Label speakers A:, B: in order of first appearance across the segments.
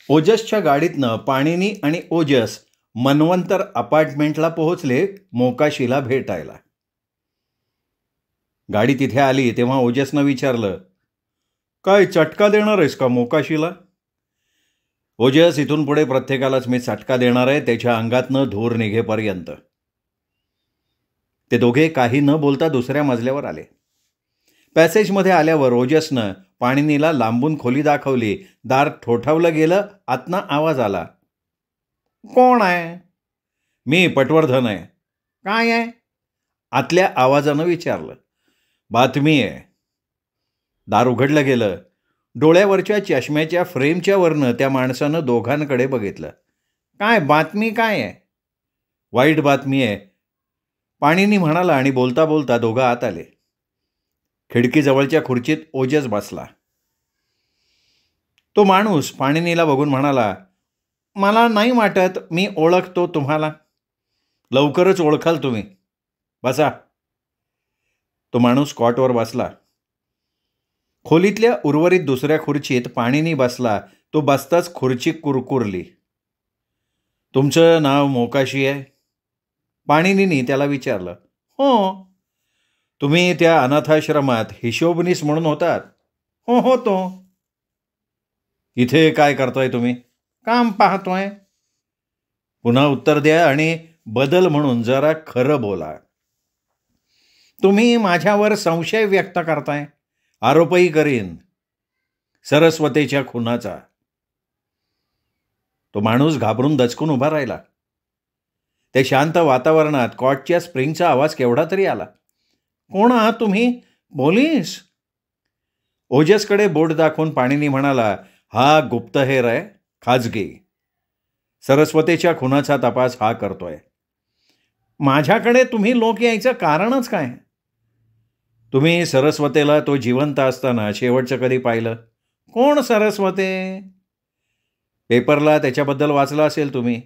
A: ओजसच्या गाडीतनं पाणिनी आणि ओजस मनवंतर अपार्टमेंटला पोहोचले मोकाशीला भेटायला. गाडी तिथे आली तेव्हा ओजसनं विचारलं, काय चटका देणार आहेस का मोकाशीला? ओजस, इथून पुढे प्रत्येकालाच मी चटका देणार आहे, त्याच्या अंगातनं धूर निघेपर्यंत. ते दोघे काही न बोलता दुसऱ्या मजल्यावर आले. पॅसेजमध्ये आल्यावर ओजसनं पाणिनीला लांबून खोली दाखवली. दार ठोठावलं गेलं. आतनं आवाज आला, कोण आहे? मी पटवर्धन आहे. काय आहे? आतल्या आवाजानं विचारलं. बातमी आहे. दार उघडलं गेलं. डोळ्यावरच्या चष्म्याच्या फ्रेमच्या वरनं त्या माणसानं दोघांकडे बघितलं. काय बातमी? काय आहे? वाईट बातमी आहे, पाणिनी म्हणाला आणि बोलता बोलता दोघं आत आले. खिडकीजवळच्या खुर्चीत ओजस बसला. तो माणूस पाणिनीला बघून म्हणाला, मला नाही वाटत मी ओळखतो तुम्हाला. लवकरच ओळखाल तुम्ही. बसा. तो माणूस कॉटवर बसला. खोलीतल्या उर्वरित दुसऱ्या खुर्चीत पाणिनी बसला. तो बसताच खुर्ची कुरकुरली. तुमचं नाव मोकाशी आहे? पाणिनीने त्याला विचारलं. हो. तुम्ही त्या अनाथाश्रमात हिशोबनीस म्हणून होतात? हो होतो. इथे काय करताय तुम्ही? काम पाहतोय. पुन्हा उत्तर द्या आणि बदल म्हणून जरा खरं बोला. तुम्ही माझ्यावर संशय व्यक्त करताय. आरोपही करीन, सरस्वतीच्या खुनाचा. तो माणूस घाबरून दचकून उभा राहिला. त्या शांत वातावरणात कॉटच्या स्प्रिंगचा आवाज केवढा तरी आला. कोण आहात तुम्ही? पोलीस? ओजसकडे बोट दाखवून पाणिनी म्हणाला, हा गुप्तहेर आहे, खाजगी. सरस्वतीच्या खुनाचा तपास हा करतोय. माझ्याकडे तुम्ही लोक यायचं कारणच काय? तुम्ही सरस्वतीला तो जिवंत असताना शेवटचं कधी पाहिलं? कोण सरस्वती? पेपरला त्याच्याबद्दल वाचलं असेल तुम्ही.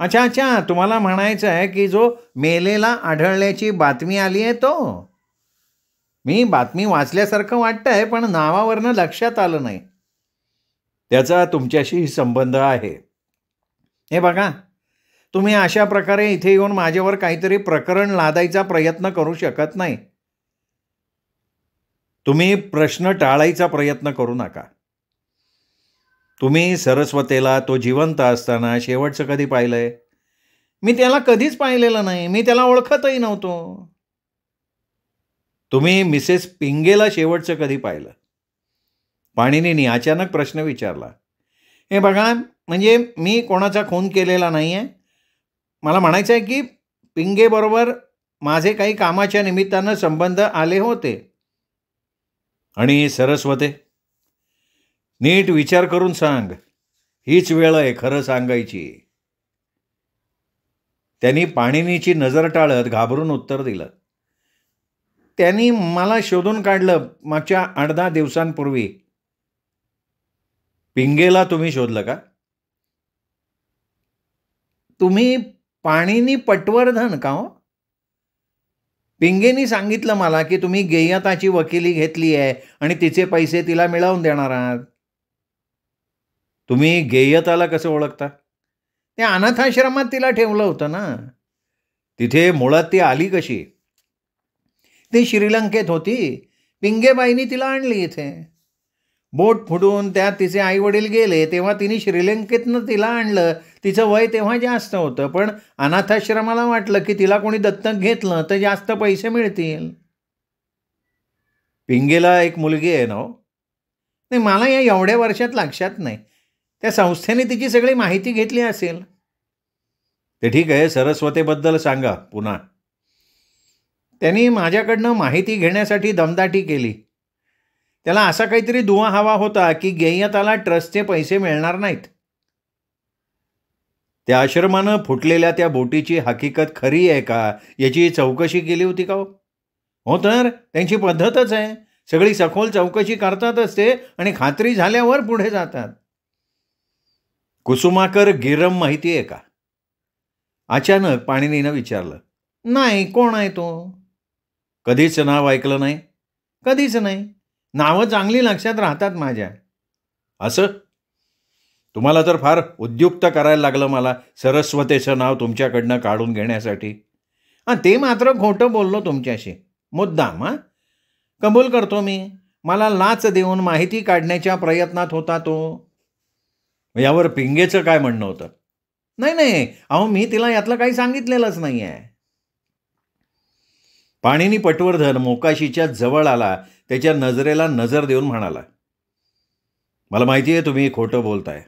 A: अच्छा अच्छा, तुम्हाला म्हणायचं आहे की जो मेलेला आढळल्याची बातमी आली आहे तो? मी बातमी वाचल्यासारखं वाटतंय, पण नावावरनं लक्षात आलं नाही. त्याचा तुमच्याशी संबंध आहे. हे बघा, तुम्ही अशा प्रकारे इथे येऊन माझ्यावर काहीतरी प्रकरण लादायचा प्रयत्न करू शकत नाही. तुम्ही प्रश्न टाळायचा प्रयत्न करू नका. तुम्ही सरस्वतीला तो जिवंत असताना शेवटचं कधी पाहिलंय? मी त्याला कधीच पाहिलेलं नाही. मी त्याला ओळखतही नव्हतो. तुम्ही मिसेस पिंगेला शेवटचं कधी पाहिलं? पाणिनीने अचानक प्रश्न विचारला. हे बघा, म्हणजे मी कोणाचा खून केलेला नाही आहे. मला म्हणायचं आहे की पिंगेबरोबर माझे काही कामाच्या निमित्तानं संबंध आले होते. आणि सरस्वती? नीट विचार करून सांग. हीच वेळ आहे खरं सांगायची. त्यांनी पाणिनीची नजर टाळत घाबरून उत्तर दिलं. त्यांनी मला शोधून काढलं मागच्या 8-10 दिवसांपूर्वी. पिंगेला तुम्ही शोधलं का? तुम्ही पाणिनी पटवर्धन का हो? पिंगेनी सांगितलं मला की तुम्ही गेयताची वकिली घेतली आहे आणि तिचे पैसे तिला मिळवून देणार आहात. तुम्ही गेयताला कसं ओळखता? त्या अनाथाश्रमात तिला ठेवलं होतं ना. तिथे मुळात ती आली कशी? ती श्रीलंकेत होती. पिंगेबाईंनी तिला आणली इथे. बोट फुटून त्यात तिचे आईवडील गेले तेव्हा तिने श्रीलंकेतनं तिला आणलं. तिचं वय तेव्हा जास्त होतं, पण अनाथाश्रमाला वाटलं की तिला कोणी दत्तक घेतलं तर जास्त पैसे मिळतील. पिंगेला एक मुलगी आहे ना हो? नाही, मला या एवढ्या वर्षात लक्षात नाही. त्या संस्थेने तिची सगळी माहिती घेतली असेल. ते ठीक आहे, सरस्वतीबद्दल सांगा पुन्हा. त्यांनी माझ्याकडनं माहिती घेण्यासाठी दमदाटी केली. त्याला असा काहीतरी दुवा हवा होता की गेयताला ट्रस्टचे पैसे मिळणार नाहीत. त्या आश्रमानं फुटलेल्या त्या बोटीची हकीकत खरी आहे का याची चौकशी केली होती का? हो तर, त्यांची पद्धतच आहे. सगळी सखोल चौकशी करतातच ते आणि खात्री झाल्यावर पुढे जातात. कुसुमाकर गिरम माहिती आहे का? अचानक पाणिनीनं विचारलं. नाही, कोण आहे तो? कधीच नाव ऐकलं नाही? कधीच नाही. नावं चांगली लक्षात राहतात माझ्या. असं? तुम्हाला तर फार उद्युक्त करायला लागलं मला सरस्वतीचं नाव तुमच्याकडनं काढून घेण्यासाठी. हां, ते मात्र खोटं बोललो तुमच्याशी. मुद्दाम. हां, कबूल करतो मी. मला लाच देऊन माहिती काढण्याच्या प्रयत्नात होता तो. यावर पिंगेचं काय म्हणणं होतं? नाही, नाही. अहो, मी तिला यातलं काही सांगितलेलंच नाही आहे. पाणिनी पटवर्धन मोकाशीच्या जवळ आला. त्याच्या नजरेला नजर देऊन म्हणाला, मला माहिती आहे तुम्ही खोटं बोलताय.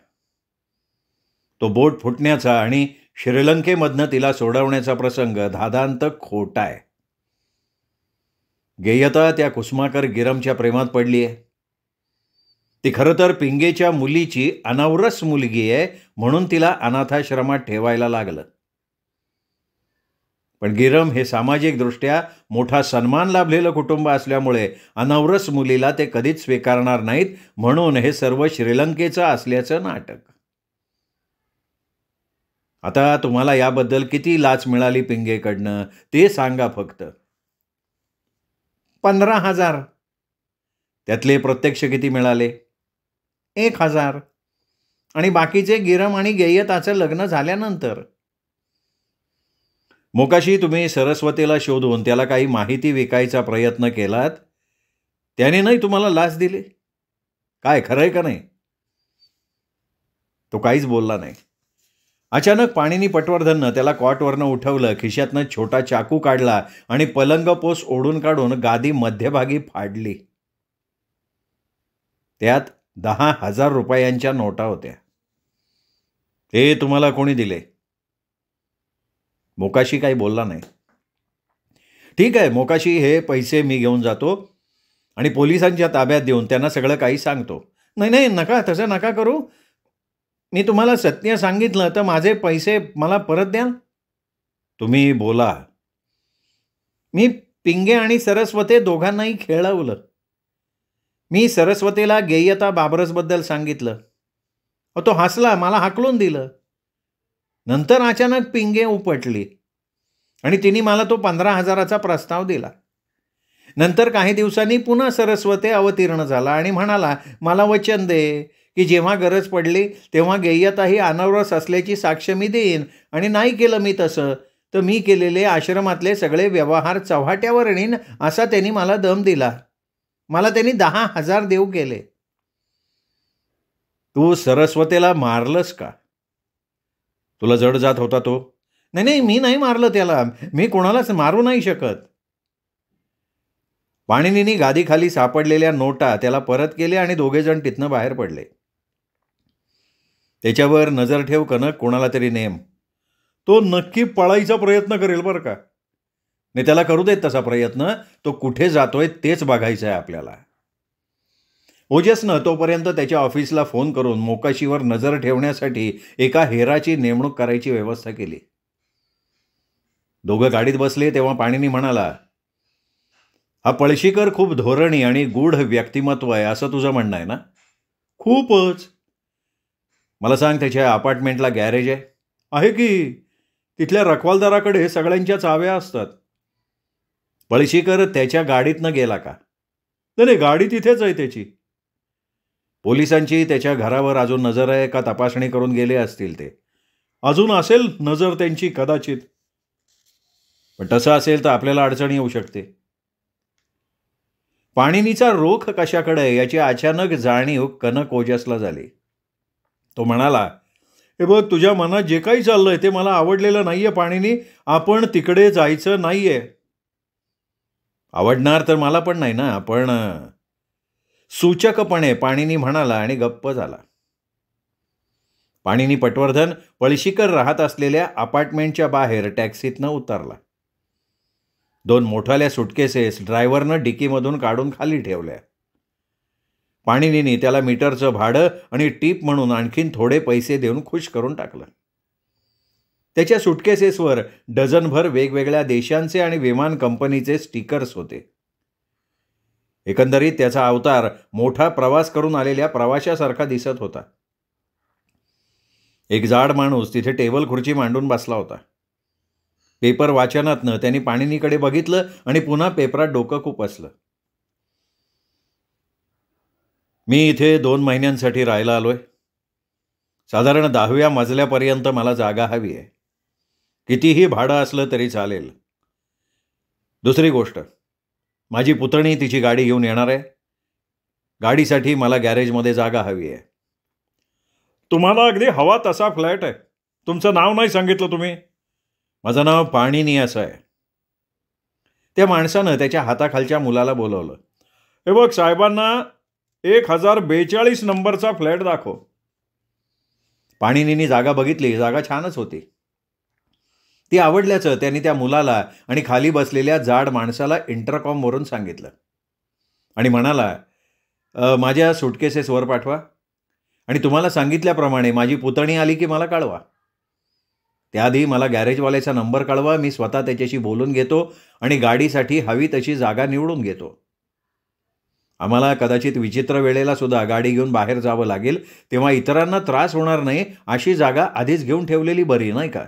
A: तो बोट फुटण्याचा आणि श्रीलंकेमधनं तिला सोडवण्याचा प्रसंग धादांत खोटा आहे. गेयता त्या कुसुमाकर गिरमच्या प्रेमात पडली आहे. ती खरं तर पिंगेच्या मुलीची अनावरस मुलगी आहे, म्हणून तिला अनाथाश्रमात ठेवायला लागलं. पण गिरम हे सामाजिकदृष्ट्या मोठा सन्मान लाभलेलं कुटुंब असल्यामुळे अनावरस मुलीला ते कधीच स्वीकारणार नाहीत, म्हणून हे सर्व श्रीलंकेचं असल्याचं नाटक. आता तुम्हाला याबद्दल किती लाच मिळाली पिंगेकडनं ते सांगा फक्त. 15,000. त्यातले प्रत्यक्ष किती मिळाले? 1,000. आणि बाकीचे गिरम आणि गेयताचं लग्न झाल्यानंतर. मोकाशी, तुम्ही सरस्वतीला शोधून त्याला काही माहिती विकायचा प्रयत्न केलात, त्याने नाही तुम्हाला लाच दिली? काय खरंय का नाही? तो काहीच बोलला नाही. अचानक पाणिनी पटवर्धननं त्याला कॉटवरनं उठवलं, खिशातनं छोटा चाकू काढला आणि पलंगपोस ओढून काढून गादी मध्यभागी फाडली. त्यात 10,000 रुपयांच्या नोटा होत्या. हे तुम्हाला कोणी दिले? मोकाशी काही बोलला नाही. ठीक आहे मोकाशी, हे पैसे मी घेऊन जातो आणि पोलिसांच्या ताब्यात देऊन त्यांना सगळं काही सांगतो. नाही नाही, नका, तसं नका करू. मी तुम्हाला सत्य सांगितलं तर माझे पैसे मला परत द्याल? तुम्ही बोला. मी पिंगे आणि सरस्वती दोघांनाही खेळवलं. मी सरस्वतीला गेयता बाबरसबद्दल सांगितलं. तो हसला, मला हाकलून दिलं. नंतर अचानक पिंगे उपटली आणि तिने मला तो 15,000चा प्रस्ताव दिला. नंतर काही दिवसांनी पुन्हा सरस्वती अवतीर्ण झाला आणि म्हणाला, मला वचन दे की जेव्हा गरज पडली तेव्हा गेयताही अनावरस असल्याची साक्ष मी देईन. आणि नाही केलं मी तसं तर मी केलेले आश्रमातले सगळे व्यवहार चव्हाट्यावर आणीन, असा त्यांनी मला दम दिला. मला त्यांनी 10,000 देऊ केले. तू सरस्वतीला मारलंस का? तुला जड जात होता तो? नाही नाही, मी नाही मारलं त्याला. मी कोणालाच मारू नाही शकत. पाणिनीनी गादीखाली सापडलेल्या नोटा त्याला परत केल्या आणि दोघेजण तिथनं बाहेर पडले. त्याच्यावर नजर ठेव कनक, कोणाला तरी नेम. तो नक्की पळायचा प्रयत्न करेल बरं का. नाही, त्याला करू देत तसा प्रयत्न. तो कुठे जातोय तेच बघायचं आहे आपल्याला. ओजसनं तोपर्यंत त्याच्या ऑफिसला फोन करून मोकाशीवर नजर ठेवण्यासाठी एका हेराची नेमणूक करायची व्यवस्था केली. दोघं गाडीत बसले तेव्हा पाणिनी म्हणाला, हा पळशीकर खूप धोरणी आणि गूढ व्यक्तिमत्व आहे असं तुझं म्हणणं आहे ना? खूपच. मला सांग, त्याच्या अपार्टमेंटला गॅरेज आहे? आहे की. तिथल्या रखवालदाराकडे सगळ्यांच्या चाव्या असतात. पळशीकर त्याच्या गाडीतनं गेला का? नाही, गाडी तिथेच आहे त्याची. पोलिसांची त्याच्या घरावर अजून नजर आहे का? तपासणी करून गेले असतील ते. अजून असेल नजर त्यांची कदाचित. पण तसं असेल तर आपल्याला अडचण येऊ शकते. पाणिनीचा रोख कशाकडे याची अचानक जाणीव कनक ओजसला झाली. तो म्हणाला, हे बघ, तुझ्या मनात जे काही चाललंय ते मला आवडलेलं नाहीये पाणिनी. आपण तिकडे जायचं नाहीये. आवडणार तर मला पण नाही ना, पण सूचकपणे पाणिनी म्हणाला आणि गप्प झाला. पाणिनी पटवर्धन पळशीकर राहत असलेल्या अपार्टमेंटच्या बाहेर टॅक्सीतनं उतरला. 2 मोठाल्या सुटकेसेस ड्रायव्हरनं डिकीमधून काढून खाली ठेवल्या. पाणिनीने त्याला मीटरचं भाडं आणि टीप म्हणून आणखीन थोडे पैसे देऊन खुश करून टाकलं. त्याच्या सुटकेसेसवर डझनभर वेगवेगळ्या देशांचे आणि विमान कंपनीचे स्टिकर्स होते. एकंदरीत त्याचा अवतार मोठा प्रवास करून आलेल्या प्रवाशासारखा दिसत होता. एक जाड माणूस तिथे टेबल खुर्ची मांडून बसला होता. पेपर वाचनातनं त्यांनी पाणिनीकडे बघितलं आणि पुन्हा पेपरात डोकं खुपसलं. मी इथे 2 महिन्यांसाठी राहायला आलोय. साधारण 10व्या मजल्यापर्यंत मला जागा हवी आहे. कितीही भाडं असलं तरी चालेल. दुसरी गोष्ट, माझी पुतणी तिची गाडी घेऊन येणार आहे. गाडीसाठी मला गॅरेजमध्ये जागा हवी आहे. तुम्हाला अगदी हवा तसा फ्लॅट आहे. तुमचं नाव नाही सांगितलं तुम्ही. माझं नाव पाणिनी असं आहे. त्या माणसानं त्याच्या हाताखालच्या मुलाला बोलवलं. हे बघ, साहेबांना 1042 नंबरचा फ्लॅट दाखव. पाणिनीनी जागा बघितली. जागा छानच होती. ती आवडल्याचं त्यांनी त्या मुलाला आणि खाली बसलेल्या जाड माणसाला इंटरकॉमवरून सांगितलं आणि म्हणाला, माझ्या सुटकेसेस वर पाठवा आणि तुम्हाला सांगितल्याप्रमाणे माझी पुतणी आली की मला कळवा. त्याआधी मला गॅरेजवाल्याचा नंबर कळवा. मी स्वतः त्याच्याशी बोलून घेतो आणि गाडीसाठी हवी तशी जागा निवडून घेतो. आम्हाला कदाचित विचित्र वेळेला सुद्धा गाडी घेऊन बाहेर जावं लागेल, तेव्हा इतरांना त्रास होणार नाही अशी जागा आधीच घेऊन ठेवलेली बरी, नाही का?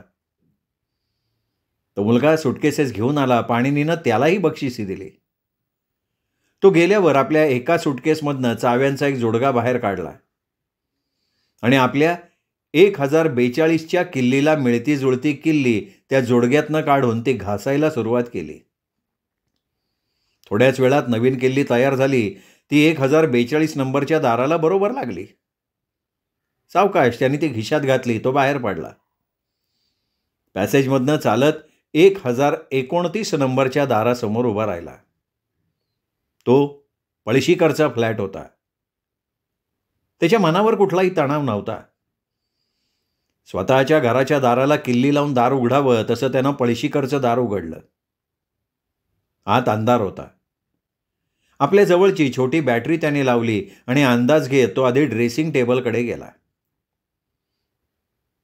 A: तो मुलगा सुटकेसेस घेऊन आला. पाणिनीनं त्यालाही बक्षिसी दिली. तो गेल्यावर आपल्या एका सुटकेसमधनं चाव्यांचा एक जोडगा बाहेर काढला आणि आपल्या 1042च्या किल्लीला मिळती जुळती किल्ली त्या जोडग्यातनं काढून ती घासायला सुरुवात केली. थोड्याच वेळात नवीन किल्ली तयार झाली. ती 1042 नंबरच्या दाराला बरोबर लागली. सावकाश त्यांनी ती खिशात घातली. तो बाहेर पडला. पॅसेजमधनं चालत 1029 नंबरच्या दारासमोर उभा राहिला. तो पळशीकरचा फ्लॅट होता. त्याच्या मनावर कुठलाही तणाव नव्हता. स्वतःच्या घराच्या दाराला किल्ली लावून दार उघडावं तसं त्यानं पळशीकरचं दार उघडलं. आत अंधार होता. आपल्या जवळची छोटी बॅटरी त्याने लावली आणि अंदाज घेत तो आधी ड्रेसिंग टेबलकडे गेला.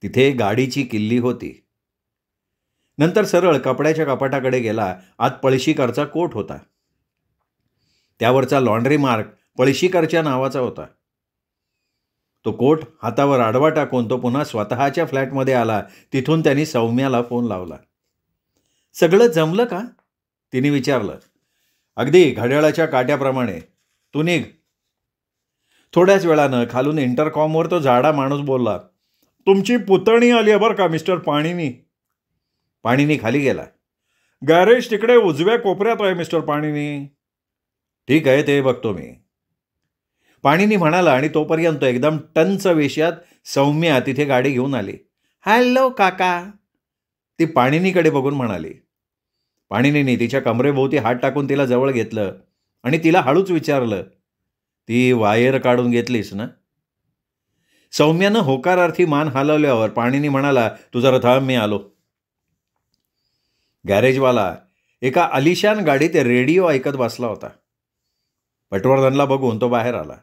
A: तिथे गाडीची किल्ली होती. नंतर सरळ कपड्याच्या कपाटाकडे गेला. आत पळशीकरचा कोट होता. त्यावरचा लॉन्ड्री मार्क पळशीकरच्या नावाचा होता. तो कोट हातावर आडवा टाकून तो पुन्हा स्वतःच्या फ्लॅटमध्ये आला. तिथून त्यांनी सौम्याला फोन लावला. सगळं जमलं का? तिने विचारलं. अगदी घड्याळाच्या काट्याप्रमाणे. तू निघ. थोड्याच वेळानं खालून इंटरकॉमवर तो जाडा माणूस बोलला. तुमची पुतणी आली आहे बरं का मिस्टर पाणिनी. पाणिनी खाली गेला. गॅरेज तिकडे उजव्या कोपऱ्यात आहे मिस्टर पाणिनी. ठीक आहे, ते बघतो मी, पाणिनी म्हणाला आणि तोपर्यंत एकदम टंच वेशात सौम्या तिथे गाडी घेऊन आली. हॅलो काका, ती पाणिनीकडे बघून म्हणाली. पाणिनीने तिच्या कमरेभोवती हात टाकून तिला जवळ घेतलं आणि तिला हळूच विचारलं, ती वायर काढून घेतलीस ना? सौम्यानं होकारार्थी मान हलवल्यावर पाणिनी म्हणाला, तू जरा थांब, मी आलो. गॅरेजवाला एका आलिशान गाडीत रेडिओ ऐकत बसला होता. पटवर्धनला बघून तो बाहेर आला.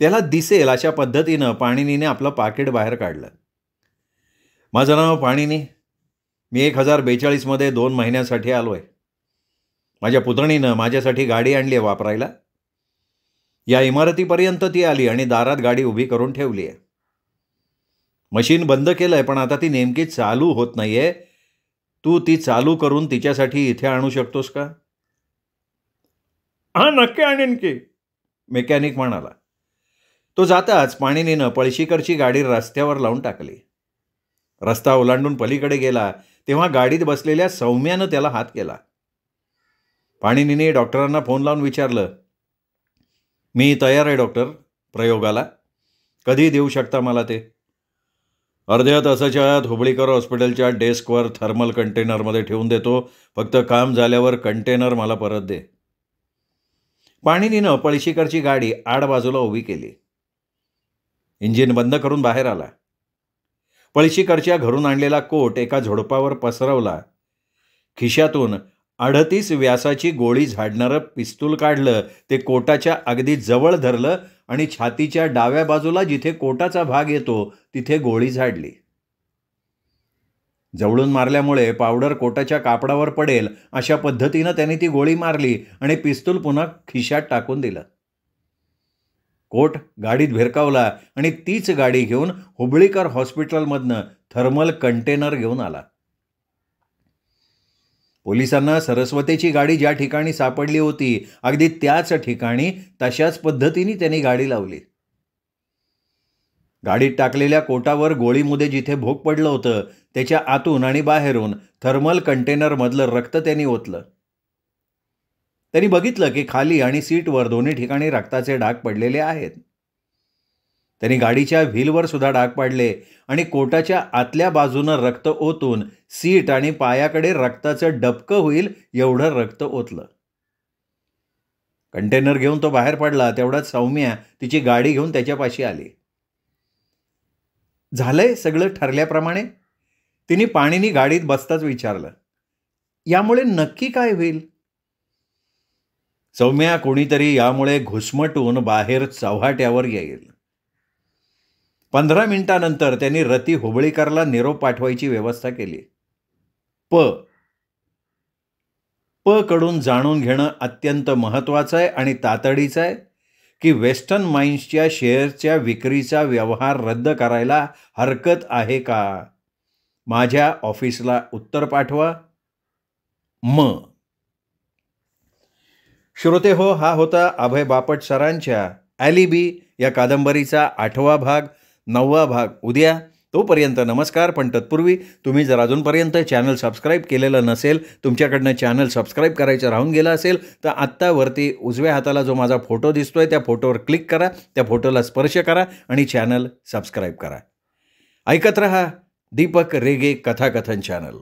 A: त्याला दिसेल अशा पद्धतीनं पाणिनीने आपलं पाकिट बाहेर काढलं. माझं नाव पाणिनी. मी 1042मध्ये 2 महिन्यासाठी आलो आहे. माझ्या पुतणीनं माझ्यासाठी गाडी आणली आहे वापरायला. या इमारतीपर्यंत ती आली आणि दारात गाडी उभी करून ठेवली आहे. मशीन बंद केलं आहे, पण आता ती नेमकी चालू होत नाही आहे. तू ती चालू करून तिच्यासाठी इथे आणू शकतोस का? हां, नक्की आणेन की, मेकॅनिक म्हणाला. तो जाताच पाणिनीनं पळशीकरची गाडी रस्त्यावर लावून टाकली. रस्ता ओलांडून पलीकडे गेला तेव्हा गाडीत बसलेल्या सौम्यानं त्याला हात केला. पाणिनीने डॉक्टरांना फोन लावून विचारलं, मी तयार आहे डॉक्टर, प्रयोगाला. कधी देऊ शकता मला ते? अर्ध्या तासाच्या आत हुबळीकर हॉस्पिटलच्या डेस्कवर थर्मल कंटेनरमध्ये ठेवून देतो. फक्त काम झाल्यावर कंटेनर मला परत दे. पाणिनीनं पळशीकरची गाडी आडबाजूला उभी केली. इंजिन बंद करून बाहेर आला. पळशीकरच्या घरून आणलेला कोट एका झोडपावर पसरवला. खिशातून 38 व्यासाची गोळी झाडणारं पिस्तूल काढलं. ते कोटाच्या अगदी जवळ धरलं आणि छातीच्या डाव्या बाजूला जिथे कोटाचा भाग येतो तिथे गोळी झाडली. जवळून मारल्यामुळे पावडर कोटाच्या कापडावर पडेल अशा पद्धतीनं त्याने ती गोळी मारली आणि पिस्तूल पुन्हा खिशात टाकून दिलं. कोट गाडीत भिरकावला आणि तीच गाडी घेऊन हुबळीकर हॉस्पिटलमधनं थर्मल कंटेनर घेऊन आला. पोलिसांना सरस्वतीची गाडी ज्या ठिकाणी सापडली होती अगदी त्याच ठिकाणी तशाच पद्धतीने त्यांनी गाडी लावली. गाडीत टाकलेल्या कोटावर गोळीमुळे जिथे भोग पडलं होतं त्याच्या आतून आणि बाहेरून थर्मल कंटेनरमधलं रक्त त्यांनी ओतलं. त्यांनी बघितलं की खाली आणि सीटवर दोन्ही ठिकाणी रक्ताचे डाग पडलेले आहेत. त्यांनी गाडीच्या व्हीलवर सुद्धा डाग पाडले आणि कोटाच्या आतल्या बाजूनं रक्त ओतून सीट आणि पायाकडे रक्ताचं डबकं होईल एवढं रक्त ओतलं. कंटेनर घेऊन तो बाहेर पडला तेवढ्यात सौम्या तिची गाडी घेऊन त्याच्यापाशी आली. झालंय सगळं ठरल्याप्रमाणे? तिने पाणीनी गाडीत बसताच विचारलं. यामुळे नक्की काय होईल? सौम्या, कोणीतरी यामुळे घुसमटून बाहेर चव्हाट्यावर येईल. 15 मिनिटांनंतर त्यांनी रती हुबळीकरला निरोप पाठवायची व्यवस्था केली. प कडून जाणून घेणं अत्यंत महत्त्वाचं आहे आणि तातडीचं आहे की वेस्टर्न माइन्सच्या शेअरच्या विक्रीचा व्यवहार रद्द करायला हरकत आहे का? माझ्या ऑफिसला उत्तर पाठवा. श्रोते हो, हा होता अभय बापट सरांच्या ॲलिबी या कादंबरीचा 8वा भाग. 9वा भाग उद्या. तोपर्यंत नमस्कार. पण तत्पूर्वी तुम्ही जर अजूनपर्यंत चॅनल सबस्क्राईब केलेलं नसेल, तुमच्याकडनं चॅनल सबस्क्राईब करायचं राहून गेलं असेल तर आत्तावरती उजव्या हाताला जो माझा फोटो दिसतोय त्या फोटोवर क्लिक करा, त्या फोटोला स्पर्श करा आणि चॅनल सबस्क्राईब करा. ऐकत रहा दीपक रेगे कथाकथन चॅनल.